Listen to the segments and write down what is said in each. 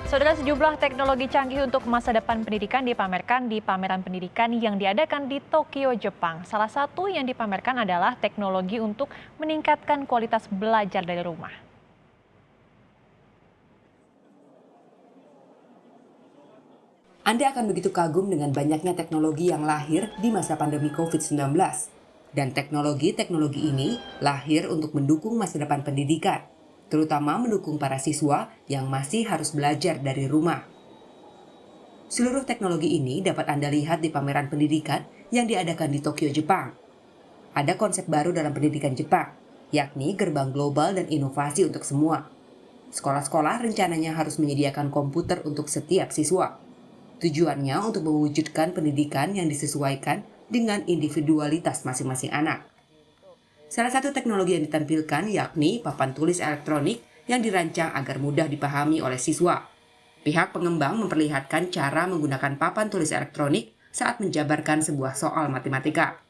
Saudara, sejumlah teknologi canggih untuk masa depan pendidikan dipamerkan di pameran pendidikan yang diadakan di Tokyo, Jepang. Salah satu yang dipamerkan adalah teknologi untuk meningkatkan kualitas belajar dari rumah. Anda akan begitu kagum dengan banyaknya teknologi yang lahir di masa pandemi COVID-19. Dan teknologi-teknologi ini lahir untuk mendukung masa depan pendidikan, terutama mendukung para siswa yang masih harus belajar dari rumah. Seluruh teknologi ini dapat Anda lihat di pameran pendidikan yang diadakan di Tokyo, Jepang. Ada konsep baru dalam pendidikan Jepang, yakni gerbang global dan inovasi untuk semua. Sekolah-sekolah rencananya harus menyediakan komputer untuk setiap siswa. Tujuannya untuk mewujudkan pendidikan yang disesuaikan dengan individualitas masing-masing anak. Salah satu teknologi yang ditampilkan yakni papan tulis elektronik yang dirancang agar mudah dipahami oleh siswa. Pihak pengembang memperlihatkan cara menggunakan papan tulis elektronik saat menjabarkan sebuah soal matematika.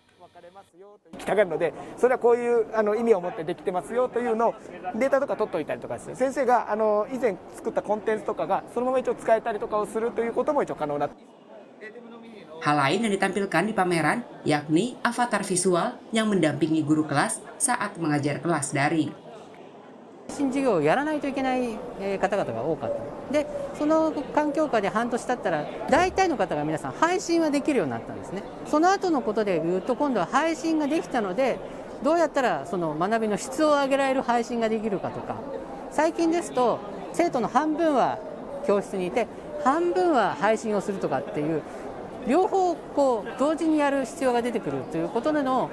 かかるので、それはこういう意味を持ってできてますよというのをデータとか取っておいたりとかして、先生が以前作ったコンテンツとかがそのまま一応使えたりとかをするということも一応可能な。Hal lain yang ditampilkan di pameran yakni avatar visual yang mendampingi guru kelas saat mengajar kelas daring. 新授業をやらないといけない方々が多かった。で、その環境下で半年経ったら大体の方が皆さん配信はできるようになったんですね。その後のことで言うと今度は配信ができたので、どうやったらその学びの質を上げられる配信ができるかとか、最近ですと生徒の半分は教室にいて半分は配信をするとかっていう両方こう同時にやる必要が出てくるということでの。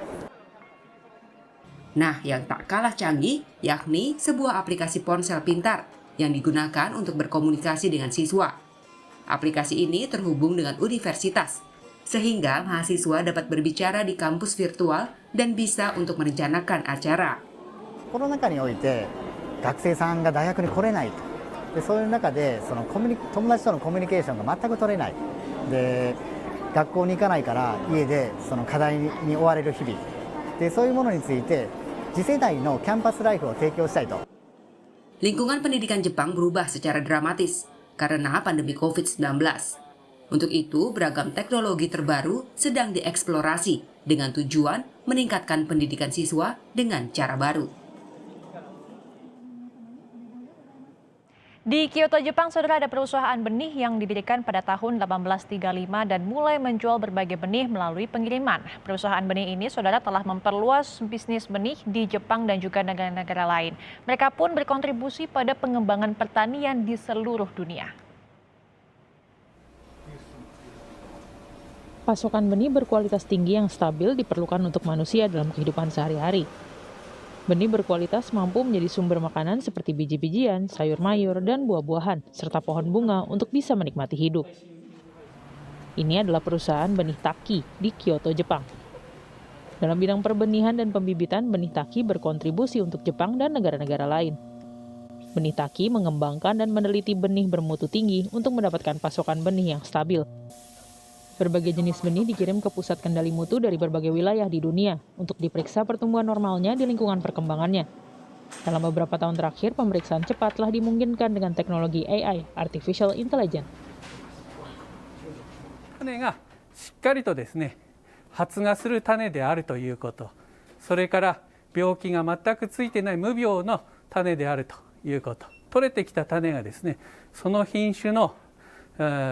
Nah, yang tak kalah canggih yakni sebuah aplikasi ponsel pintar yang digunakan untuk berkomunikasi dengan siswa. Aplikasi ini terhubung dengan universitas, sehingga mahasiswa dapat berbicara di kampus virtual dan bisa untuk merencanakan acara. コロナ禍において学生さんが大学に来れないと。で、そういう中で友達とのコミュニケーションが全く取れない。で、学校に行かないから家でその課題に追われる日々。で、そういうものについて次世代のキャンパスライフを提供したいと。Lingkungan pendidikan Jepang berubah secara dramatis karena pandemi COVID-19. Untuk itu, beragam teknologi terbaru sedang dieksplorasi dengan tujuan meningkatkan pendidikan siswa dengan cara baru. Di Kyoto, Jepang, saudara, ada perusahaan benih yang didirikan pada tahun 1835 dan mulai menjual berbagai benih melalui pengiriman. Perusahaan benih ini, saudara, telah memperluas bisnis benih di Jepang dan juga negara-negara lain. Mereka pun berkontribusi pada pengembangan pertanian di seluruh dunia. Pasokan benih berkualitas tinggi yang stabil diperlukan untuk manusia dalam kehidupan sehari-hari. Benih berkualitas mampu menjadi sumber makanan seperti biji-bijian, sayur mayur, dan buah-buahan, serta pohon bunga untuk bisa menikmati hidup. Ini adalah perusahaan benih Taki di Kyoto, Jepang. Dalam bidang perbenihan dan pembibitan, benih Taki berkontribusi untuk Jepang dan negara-negara lain. Benih Taki mengembangkan dan meneliti benih bermutu tinggi untuk mendapatkan pasokan benih yang stabil. Berbagai jenis benih dikirim ke pusat kendali mutu dari berbagai wilayah di dunia untuk diperiksa pertumbuhan normalnya di lingkungan perkembangannya. Dalam beberapa tahun terakhir, pemeriksaan cepat telah dimungkinkan dengan teknologi AI, Artificial Intelligence. 種がしっかりとですね、発芽する種であるということ、それから病気が全くついてない無病の種であるということ、取れてきた種がですね、その品種の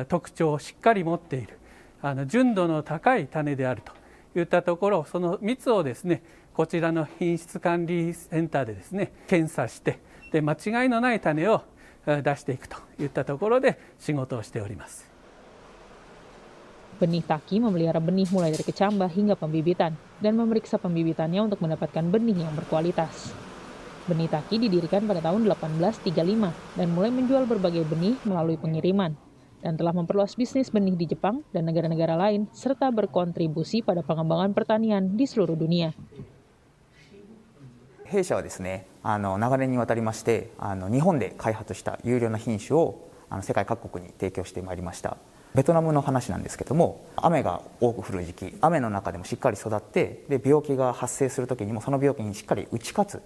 特徴をしっかり持っている。純度の高い種であるといったところ、その3つをですね、こちらの品質管理センターでですね、検査して、で間違いのない種を出していくといったところで仕事をしております。Benih Taki memelihara benih mulai dari kecambah hingga pembibitan dan memeriksa pembibitannya untuk mendapatkan benih yang berkualitas. Benih Taki didirikan pada tahun 1835 dan mulai menjual berbagai benih melalui pengiriman, dan telah memperluas bisnis benih di Jepang dan negara-negara lain, serta berkontribusi pada pengembangan pertanian di seluruh dunia. 弊社はですね、長年にわたりまして、日本で開発した優良な品種を世界各国に提供してまいりました。ベトナムの話なんですけども、雨が多く降る時期、雨の中でもしっかり育って、で病気が発生するときにもその病気にしっかり打ち勝つ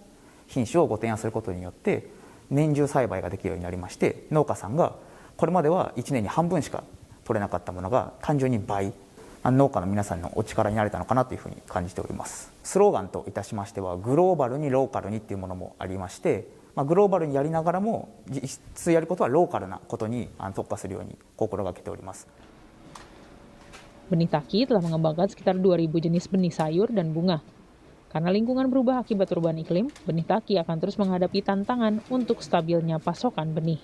品種をご提案することによって、年中栽培ができるようになりまして、農家さんがこれまでは1年に半分しか取れなかったものが単純に倍、農家の皆さんのお力になれたのかなというふうに感じております。スローガンといたしましては、グローバルにローカルにっていうものもありまして、グローバルにやりながらも実質やることはローカルなことに特化するように心がけております。Benih Taki telah mengembangkan sekitar 2.000 jenis benih sayur dan bunga. Karena lingkungan berubah akibat perubahan iklim, Benih Taki akan terus menghadapi tantangan untuk stabilnya pasokan benih.